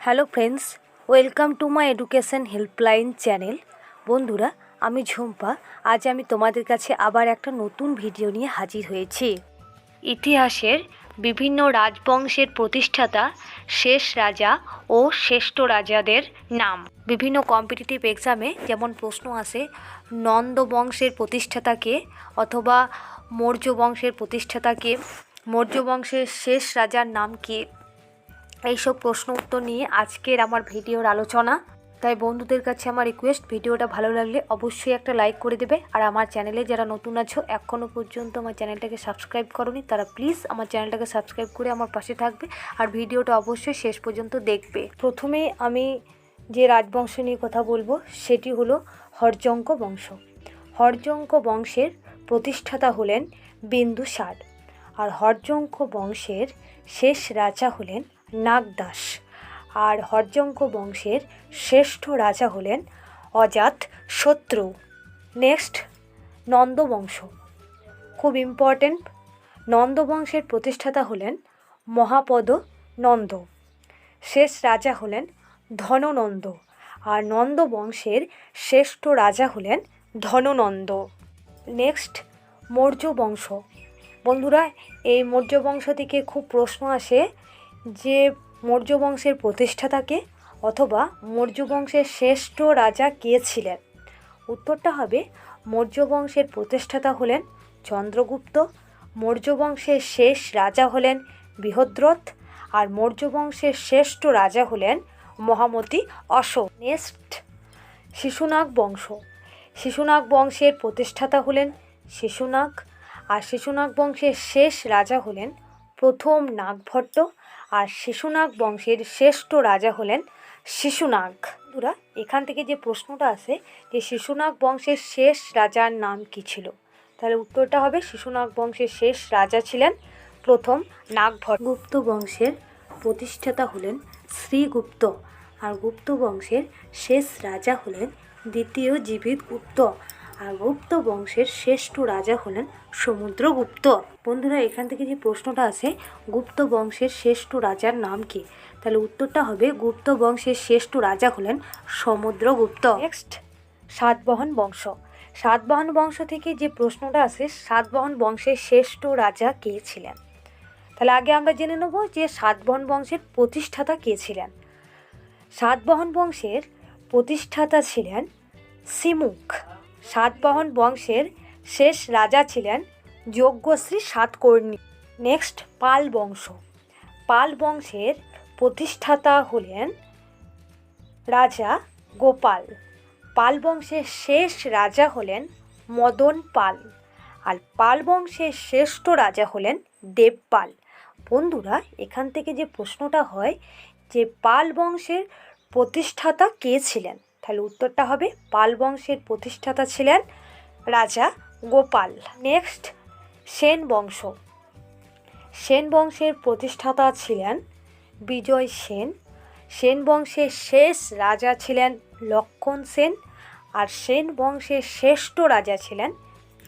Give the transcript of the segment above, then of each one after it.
Hello friends, welcome to my education helpline channel. বন্ধুরা, আমি ঝুম্পা। আজ আমি তোমাদের কাছে আবার একটা নতুন ভিডিও নিয়ে হাজির হয়েছি। ইতিহাসের বিভিন্ন রাজবংশের প্রতিষ্ঠাতা, শেষ রাজা ও শ্রেষ্ঠ রাজাদের নাম। বিভিন্ন কম্পিটিটিভ এক্সামে যেমন প্রশ্ন আসে, নন্দ বংশের প্রতিষ্ঠাতা কে, অথবা মৌর্য বংশের প্রতিষ্ঠাতা কে, মৌর্য বংশের শেষ রাজার নাম কি, এইসব প্রশ্ন উত্তর নিয়ে আজকের আমার ভিডিওর আলোচনা। তাই বন্ধুদের কাছে আমার রিকোয়েস্ট, ভিডিওটা ভালো লাগলে অবশ্যই একটা লাইক করে দেবে। আর আমার চ্যানেলে যারা নতুন আছো, এখনও পর্যন্ত আমার চ্যানেলটাকে সাবস্ক্রাইব করোনি, তারা প্লিজ আমার চ্যানেলটাকে সাবস্ক্রাইব করে আমার পাশে থাকবে আর ভিডিওটা অবশ্যই শেষ পর্যন্ত দেখবে। প্রথমে আমি যে রাজবংশ নিয়ে কথা বলবো সেটি হলো হর্যঙ্ক বংশ। হর্যঙ্ক বংশের প্রতিষ্ঠাতা হলেন বিন্দুসার। আর হর্যঙ্ক বংশের শেষ রাজা হলেন নাগদাস। আর হর্যঙ্ক বংশের শ্রেষ্ঠ রাজা হলেন অজাতশত্রু। নেক্সট, নন্দবংশ, খুব ইম্পর্টেন্ট। নন্দবংশের প্রতিষ্ঠাতা হলেন মহাপদ নন্দ। শেষ রাজা হলেন ধননন্দ। আর নন্দবংশের শ্রেষ্ঠ রাজা হলেন ধননন্দ। নেক্সট, মৌর্য বংশ। বন্ধুরা, এই মৌর্য বংশ থেকে খুব প্রশ্ন আসে যে মৌর্য বংশের প্রতিষ্ঠাতা কে, অথবা মৌর্য বংশের শ্রেষ্ঠ রাজা কে ছিলেন। উত্তরটা হবে মৌর্য বংশের প্রতিষ্ঠাতা হলেন চন্দ্রগুপ্ত, মৌর্য বংশের শেষ রাজা হলেন বৃহদ্রথ, আর মৌর্য বংশের শ্রেষ্ঠ রাজা হলেন মহামতি অশোক। নেক্সট, শিশুনাগ বংশ। শিশুনাগ বংশের প্রতিষ্ঠাতা হলেন শিশুনাগ। আর শিশুনাগ বংশের শেষ রাজা হলেন প্রথম নাগভট্ট। আর শিশুনাগ বংশের শ্রেষ্ঠ রাজা হলেন শিশুনাগ। বন্ধুরা, এখান থেকে যে প্রশ্নটা আসে যে শিশুনাগ বংশের শেষ রাজার নাম কী ছিল, তাহলে উত্তরটা হবে শিশুনাগ বংশের শেষ রাজা ছিলেন প্রথম নাগভট্ট। গুপ্ত বংশের প্রতিষ্ঠাতা হলেন শ্রীগুপ্ত। আর গুপ্ত বংশের শেষ রাজা হলেন দ্বিতীয় জীবিত গুপ্ত। আর গুপ্ত বংশের শ্রেষ্ঠ রাজা হলেন সমুদ্রগুপ্ত। বন্ধুরা, এখান থেকে যে প্রশ্নটা আসে গুপ্ত বংশের শ্রেষ্ঠ রাজার নাম কি, তাহলে উত্তরটা হবে গুপ্ত বংশের শ্রেষ্ঠ রাজা হলেন সমুদ্রগুপ্ত। নেক্সট, সাতবাহন বংশ। সাতবাহন বংশ থেকে যে প্রশ্নটা আসে সাতবাহন বংশের শ্রেষ্ঠ রাজা কে ছিলেন, তাহলে আগে আমরা জেনে নেব যে সাতবাহন বংশের প্রতিষ্ঠাতা কে ছিলেন। সাতবাহন বংশের প্রতিষ্ঠাতা ছিলেন সিমুখ। সাতবাহন বংশের শেষ রাজা ছিলেন যজ্ঞশ্রী সাতকর্ণী। নেক্সট, পাল বংশ। পাল বংশের প্রতিষ্ঠাতা হলেন রাজা গোপাল। পাল বংশের শেষ রাজা হলেন মদন পাল। আর পাল বংশের শ্রেষ্ঠ রাজা হলেন দেবপাল। বন্ধুরা, এখান থেকে যে প্রশ্নটা হয় যে পাল বংশের প্রতিষ্ঠাতা কে ছিলেন, তাহলে উত্তরটা হবে পাল বংশের প্রতিষ্ঠাতা ছিলেন রাজা গোপাল। নেক্সট, সেন বংশ। সেন বংশের প্রতিষ্ঠাতা ছিলেন বিজয় সেন। সেন বংশের শেষ রাজা ছিলেন লক্ষণ সেন। আর সেন বংশের শ্রেষ্ঠ রাজা ছিলেন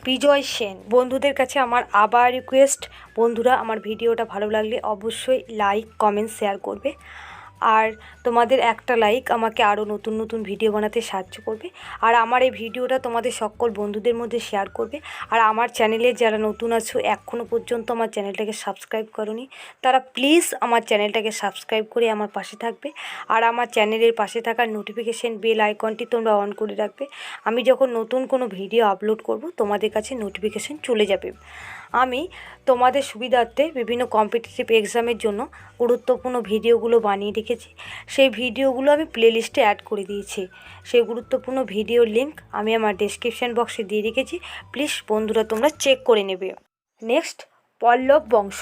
বিজয় সেন। বন্ধুদের কাছে আমার আবার রিকোয়েস্ট, বন্ধুরা আমার ভিডিওটা ভালো লাগলে অবশ্যই লাইক, কমেন্ট, শেয়ার করবে। আর তোমাদের একটা লাইক আমাকে আরও নতুন নতুন ভিডিও বানাতে সাহায্য করবে। আর আমার এই ভিডিওটা তোমাদের সকল বন্ধুদের মধ্যে শেয়ার করবে। আর আমার চ্যানেলে যারা নতুন আছো, এখনও পর্যন্ত আমার চ্যানেলটাকে সাবস্ক্রাইব করোনি, তারা প্লিজ আমার চ্যানেলটাকে সাবস্ক্রাইব করে আমার পাশে থাকবে। আর আমার চ্যানেলের পাশে থাকার নোটিফিকেশান বেল আইকনটি তোমরা অন করে রাখবে। আমি যখন নতুন কোনো ভিডিও আপলোড করব তোমাদের কাছে নোটিফিকেশান চলে যাবে। আমি তোমাদের সুবিধার্থে বিভিন্ন কম্পিটিটিভ এক্সামের জন্য গুরুত্বপূর্ণ ভিডিওগুলো বানিয়ে রেখেছি। সেই ভিডিওগুলো আমি প্লেলিস্টে অ্যাড করে দিয়েছি। সেই গুরুত্বপূর্ণ ভিডিওর লিঙ্ক আমি আমার ডেসক্রিপশন বক্সে দিয়ে রেখেছি, প্লিজ বন্ধুরা তোমরা চেক করে নেবে। নেক্সট, পল্লব বংশ।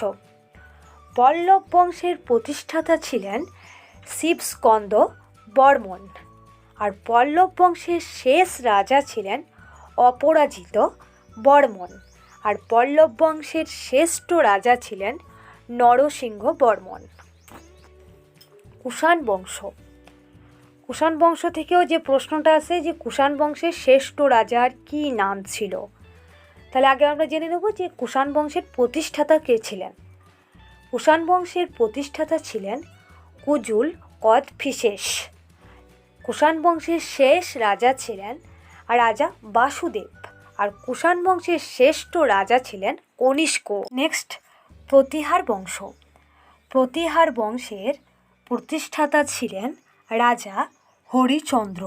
পল্লব বংশের প্রতিষ্ঠাতা ছিলেন শিবস্কন্দ বর্মন। আর পল্লব বংশের শেষ রাজা ছিলেন অপরাজিত বর্মন। আর পল্লব বংশের শ্রেষ্ঠ রাজা ছিলেন নরসিংহ বর্মন। কুষাণ বংশ। কুষাণ বংশ থেকেও যে প্রশ্নটা আসে যে কুষাণ বংশের শ্রেষ্ঠ রাজার কী নাম ছিল, তাহলে আগে আমরা জেনে নেব যে কুষাণ বংশের প্রতিষ্ঠাতা কে ছিলেন। কুষাণ বংশের প্রতিষ্ঠাতা ছিলেন কুজুল কদফিসেস। কুষাণ বংশের শেষ রাজা ছিলেন রাজা বাসুদেব, আর কুষাণ বংশের শ্রেষ্ঠ রাজা ছিলেন কনিষ্ক। নেক্সট, প্রতিহার বংশ। প্রতিহার বংশের প্রতিষ্ঠাতা ছিলেন রাজা হরিচন্দ্র,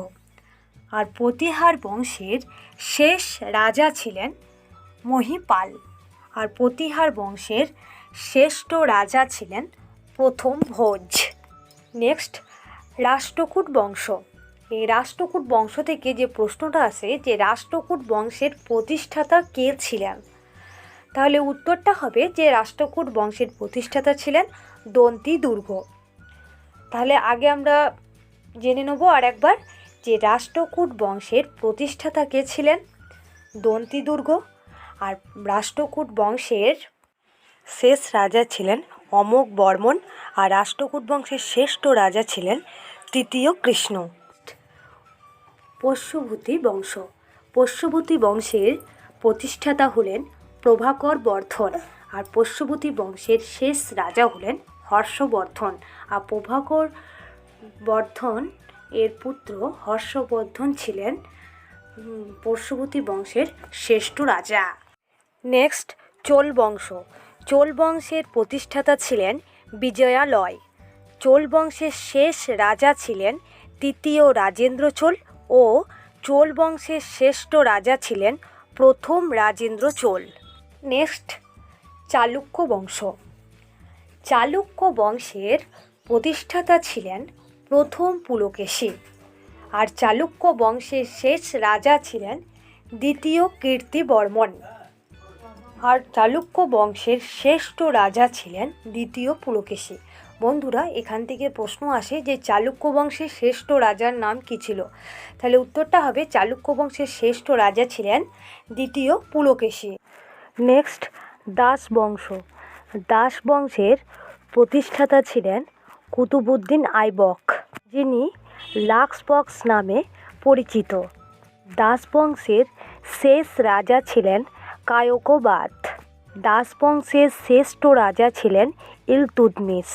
আর প্রতিহার বংশের শেষ রাজা ছিলেন মহিপাল, আর প্রতিহার বংশের শ্রেষ্ঠ রাজা ছিলেন প্রথম ভোজ। নেক্সট, রাষ্ট্রকূট বংশ। এই রাষ্ট্রকূট বংশ থেকে যে প্রশ্নটা আসে যে রাষ্ট্রকূট বংশের প্রতিষ্ঠাতা কে ছিলেন, তাহলে উত্তরটা হবে যে রাষ্ট্রকূট বংশের প্রতিষ্ঠাতা ছিলেন দন্তি দুর্গ। তাহলে আগে আমরা জেনে নেব আর একবার যে রাষ্ট্রকূট বংশের প্রতিষ্ঠাতা কে ছিলেন, দন্তি দুর্গ, আর রাষ্ট্রকূট বংশের শেষ রাজা ছিলেন অমোঘ বর্মন, আর রাষ্ট্রকূট বংশের শ্রেষ্ঠ রাজা ছিলেন তৃতীয় কৃষ্ণ। পশ্বভূতি বংশ। পশ্বভূতি বংশের প্রতিষ্ঠাতা হলেন প্রভাকর বর্ধন, আর পশ্বভূতি বংশের শেষ রাজা হলেন হর্ষবর্ধন, আর প্রভাকর বর্ধন এর পুত্র হর্ষবর্ধন ছিলেন পশ্বভূতি বংশের শ্রেষ্ঠ রাজা। নেক্সট, চোল বংশ। চোল বংশের প্রতিষ্ঠাতা ছিলেন বিজয়ালয়। চোল বংশের শেষ রাজা ছিলেন তৃতীয় রাজেন্দ্র চোল, ও চোল বংশের শ্রেষ্ঠ রাজা ছিলেন প্রথম রাজেন্দ্র চোল। নেক্সট, চালুক্য বংশ। চালুক্য বংশের প্রতিষ্ঠাতা ছিলেন প্রথম পুলকেশী, আর চালুক্য বংশের শেষ রাজা ছিলেন দ্বিতীয় কীর্তিবর্মন, আর চালুক্য বংশের শ্রেষ্ঠ রাজা ছিলেন দ্বিতীয় পুলকেশী। বন্ধুরা, এখান থেকে প্রশ্ন আসে যে চালুক্য বংশের শ্রেষ্ঠ রাজার নাম কী ছিল, তাহলে উত্তরটা হবে চালুক্য বংশের শ্রেষ্ঠ রাজা ছিলেন দ্বিতীয় পুলকেশী। নেক্সট, দাস বংশ। দাস বংশের প্রতিষ্ঠাতা ছিলেন কুতুবউদ্দিন আইবক, যিনি লাক্সবক্স নামে পরিচিত। দাস বংশের শেষ রাজা ছিলেন কায়কোবাদ। দাস বংশের শ্রেষ্ঠ রাজা ছিলেন ইলতুৎমিশ।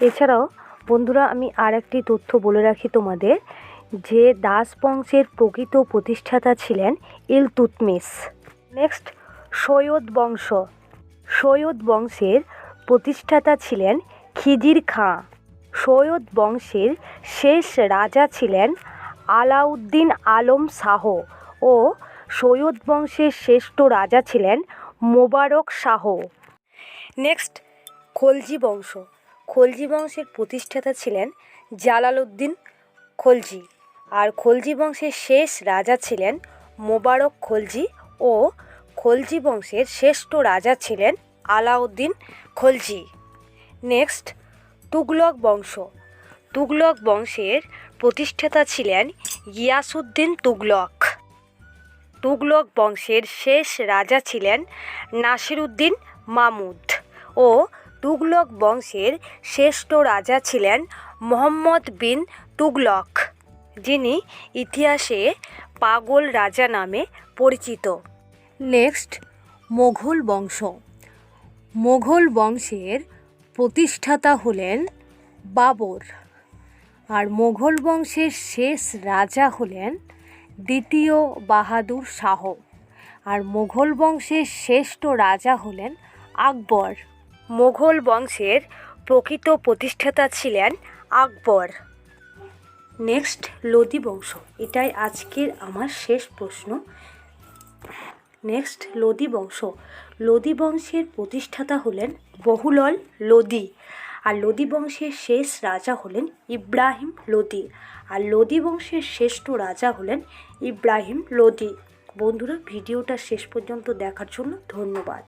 এছাড়াও বন্ধুরা, আমি আর একটি তথ্য বলে রাখি তোমাদের, যে দাস বংশের প্রকৃত প্রতিষ্ঠাতা ছিলেন ইলতুৎমিশ। নেক্সট, সৈয়দ বংশ। সৈয়দ বংশের প্রতিষ্ঠাতা ছিলেন খিজির খাঁ। সৈয়দ বংশের শেষ রাজা ছিলেন আলাউদ্দিন আলম শাহ, ও সৈয়দ বংশের শ্রেষ্ঠ রাজা ছিলেন মোবারক শাহ। নেক্সট, খলজি বংশ। খলজি বংশের প্রতিষ্ঠাতা ছিলেন জালালউদ্দিন খলজি, আর খলজি বংশের শেষ রাজা ছিলেন মোবারক খলজি, ও খলজি বংশের শ্রেষ্ঠ রাজা ছিলেন আলাউদ্দিন খলজি। নেক্সট, তুগলক বংশ। তুগলক বংশের প্রতিষ্ঠাতা ছিলেন গিয়াসউদ্দিন তুগলক। তুগলক বংশের শেষ রাজা ছিলেন নাসিরউদ্দিন মামুদ, ও তুগলক বংশের শ্রেষ্ঠ রাজা ছিলেন মোহাম্মদ বিন তুগলক, যিনি ইতিহাসে পাগল রাজা নামে পরিচিত। নেক্সট, মোঘল বংশ। মোঘল বংশের প্রতিষ্ঠাতা হলেন বাবর, আর মোঘল বংশের শেষ রাজা হলেন দ্বিতীয় বাহাদুর শাহ, আর মোঘল বংশের শ্রেষ্ঠ রাজা হলেন আকবর। মোঘল বংশের প্রকৃত প্রতিষ্ঠাতা ছিলেন আকবর। নেক্সট, লোদি বংশ। এটাই আজকের আমার শেষ প্রশ্ন। নেক্সট, লোদি বংশ। লোদি বংশের প্রতিষ্ঠাতা হলেন বহুলল লোদি, আর লোদি বংশের শেষ রাজা হলেন ইব্রাহিম লোদি, আর লোদি বংশের শ্রেষ্ঠ রাজা হলেন ইব্রাহিম লোদি। বন্ধুরা, ভিডিওটা শেষ পর্যন্ত দেখার জন্য ধন্যবাদ।